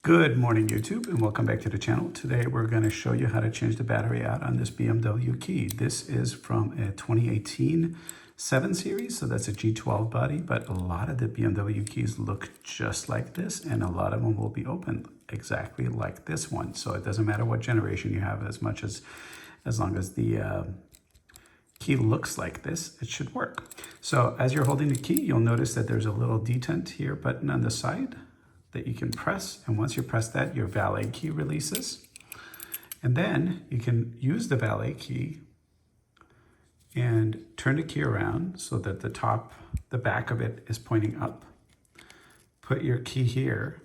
Good morning, YouTube, and welcome back to the channel. Today we're going to show you how to change the battery out on this BMW key. This is from a 2018 7 Series, so that's a G12 body, but a lot of the BMW keys look just like this, and a lot of them will be open exactly like this one. So it doesn't matter what generation you have, as long as the key looks like this, it should work. So as you're holding the key, you'll notice that there's a little detent here button on the side that you can press, and once you press that, your valet key releases. And then you can use the valet key and turn the key around so that the back of it is pointing up. Put your key here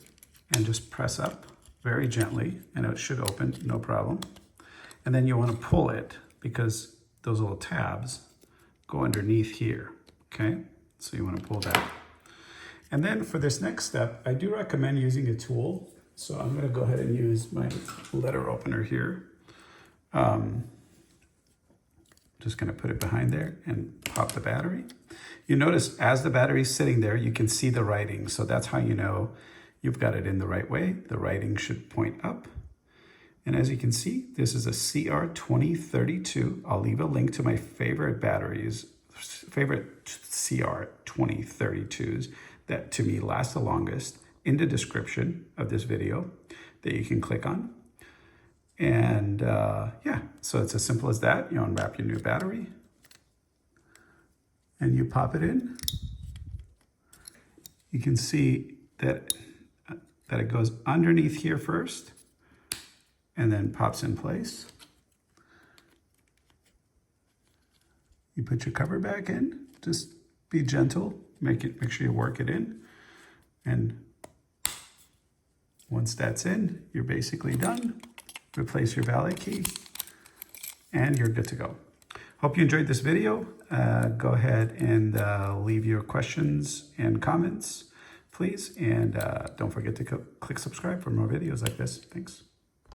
and just press up very gently, and it should open, no problem. And then you want to pull it because those little tabs go underneath here, okay? So you want to pull that. And then for this next step, I do recommend using a tool. So I'm going to go ahead and use my letter opener here. Just going to put it behind there and pop the battery. You notice as the battery is sitting there, you can see the writing. So that's how you know you've got it in the right way. The writing should point up. And as you can see, this is a CR2032. I'll leave a link to my favorite CR2032s that to me last the longest in the description of this video that you can click on. And yeah, so it's as simple as that. You unwrap your new battery and you pop it in. You can see that it goes underneath here first and then pops in place. You put your cover back in, just be gentle, make sure you work it in. And once that's in, you're basically done. Replace your valet key and you're good to go. Hope you enjoyed this video. Go ahead and leave your questions and comments, please. And don't forget to click subscribe for more videos like this. Thanks.